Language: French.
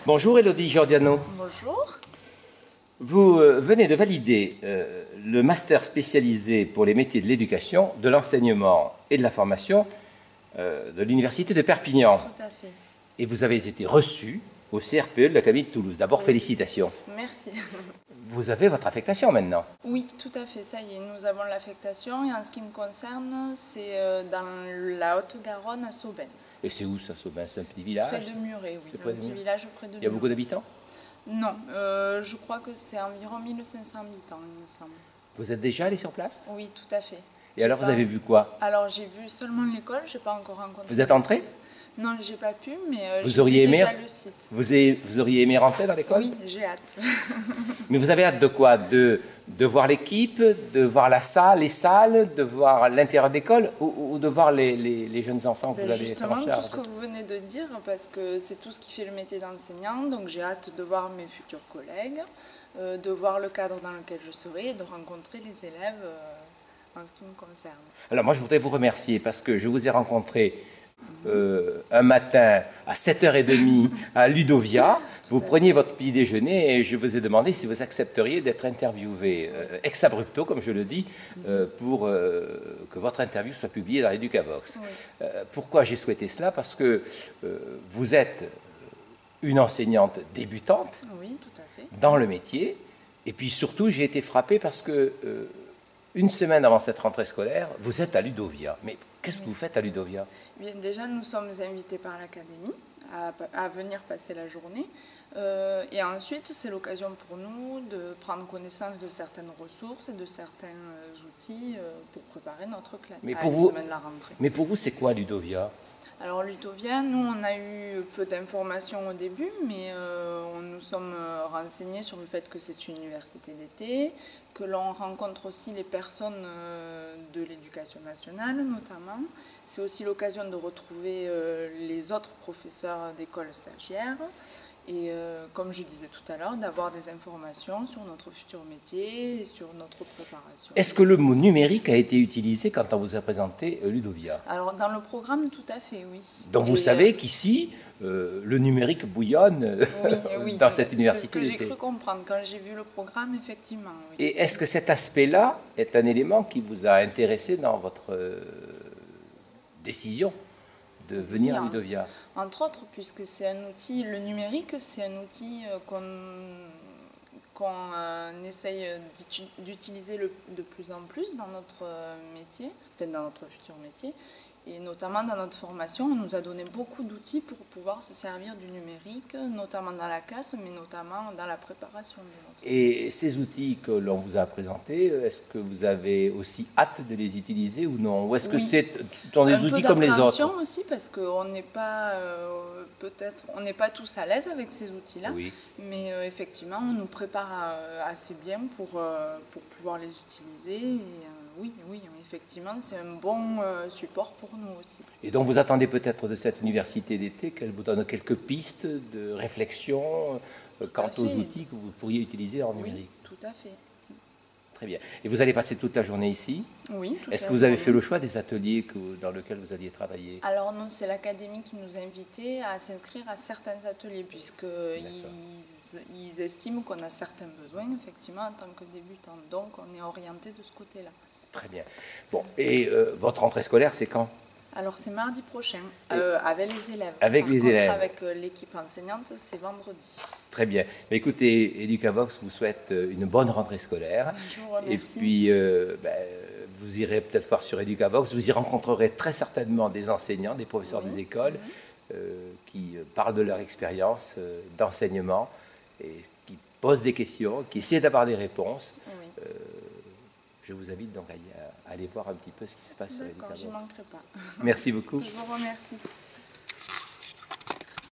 Bonjour Elodie Giordiano. Bonjour. Vous venez de valider le master spécialisé pour les métiers de l'éducation, de l'enseignement et de la formation de l'Université de Perpignan. Tout à fait. Et vous avez été reçu au CRPE de l'Académie de Toulouse. D'abord, félicitations. Merci. Vous avez votre affectation maintenant. Oui, tout à fait, ça y est, nous avons l'affectation et en ce qui me concerne, c'est dans la Haute-Garonne à Saubens. Et c'est où ça, Saubens? C'est un petit village? Près de Muret, oui, C'est près un de petit Muret. village près de Muret. Il y a beaucoup d'habitants? Non, je crois que c'est environ 1500 habitants, il me semble. Vous êtes déjà allé sur place? Oui, tout à fait. Et alors, vous avez vu quoi? Alors, j'ai vu seulement l'école, je n'ai pas encore rencontré. Vous êtes entré? Non, j'ai pas pu, mais Vous j'ai auriez vu aimé déjà le site. Vous auriez aimé rentrer dans l'école? Oui, j'ai hâte. Mais vous avez hâte de quoi? De voir l'équipe, de voir la salle, les salles, de voir l'intérieur de l'école ou de voir les jeunes enfants que vous avez Justement, en charge? tout ce que vous venez de dire, parce que c'est tout ce qui fait le métier d'enseignant, donc j'ai hâte de voir mes futurs collègues, de voir le cadre dans lequel je serai et de rencontrer les élèves en ce qui me concerne. Alors moi, je voudrais vous remercier parce que je vous ai rencontré un matin à 7h30 à Ludovia. Vous preniez votre petit déjeuner et je vous ai demandé si vous accepteriez d'être interviewé ex abrupto, comme je le dis, pour que votre interview soit publiée dans l'Educavox. Oui. Pourquoi j'ai souhaité cela? Parce que vous êtes une enseignante débutante Oui, tout à fait. dans le métier. Et puis surtout, j'ai été frappé parce que une semaine avant cette rentrée scolaire, vous êtes à Ludovia. Mais qu'est-ce que vous faites à Ludovia? Bien, déjà, nous sommes invités par l'Académie à venir passer la journée. Et ensuite, c'est l'occasion pour nous de prendre connaissance de certaines ressources et de certains outils pour préparer notre classe à une semaine de la rentrée. Mais pour vous, c'est quoi Ludovia? Alors Ludovia, nous on a eu peu d'informations au début, mais on nous sommes renseignés sur le fait que c'est une université d'été, que l'on rencontre aussi les personnes de l'éducation nationale notamment. C'est aussi l'occasion de retrouver les autres professeurs d'école stagiaires. Et comme je disais tout à l'heure, d'avoir des informations sur notre futur métier et sur notre préparation. Est-ce que le mot numérique a été utilisé quand on vous a présenté Ludovia? Alors dans le programme, tout à fait, oui. Donc vous savez qu'ici, le numérique bouillonne oui, dans cette université. C'est ce que j'ai cru comprendre quand j'ai vu le programme, effectivement. Oui. Et est-ce que cet aspect-là est un élément qui vous a intéressé dans votre décision de venir à Ludovia? Entre autres, puisque c'est un outil, le numérique, c'est un outil qu'on essaye d'utiliser de plus en plus dans notre métier, enfin dans notre futur métier. Et notamment dans notre formation, on nous a donné beaucoup d'outils pour pouvoir se servir du numérique, notamment dans la classe, mais notamment dans la préparation de notre classe. Et ces outils que l'on vous a présentés, est-ce que vous avez aussi hâte de les utiliser ou non? Ou est-ce que c'est des outils comme les autres? Un peu aussi, parce qu'on n'est pas, on n'est pas tous à l'aise avec ces outils-là, oui. Mais effectivement, on nous prépare assez bien pour pouvoir les utiliser. Et, oui, effectivement, c'est un bon support pour nous aussi. Et donc vous attendez peut-être de cette université d'été qu'elle vous donne quelques pistes de réflexion quant aux outils que vous pourriez utiliser en numérique? Oui, tout à fait. Très bien. Et vous allez passer toute la journée ici? Oui, toute la journée. Est-ce que vous avez fait le choix des ateliers dans lesquels vous alliez travailler? Alors non, c'est l'Académie qui nous a invités à s'inscrire à certains ateliers, puisqu'ils estiment qu'on a certains besoins, effectivement, en tant que débutant. Donc on est orienté de ce côté-là. Très bien. Bon, et votre rentrée scolaire, c'est quand? Alors c'est mardi prochain, avec les élèves. Avec les élèves. Avec l'équipe enseignante, c'est vendredi. Très bien. Mais écoutez, Educavox vous souhaite une bonne rentrée scolaire. Je vous remercie. Et puis, vous irez peut-être voir sur Educavox, vous y rencontrerez très certainement des enseignants, des professeurs des écoles qui parlent de leur expérience d'enseignement et qui posent des questions, qui essaient d'avoir des réponses. Oui. Je vous invite donc à aller voir un petit peu ce qui se passe sur Educavox. D'accord, je ne manquerai pas. Merci beaucoup. Je vous remercie.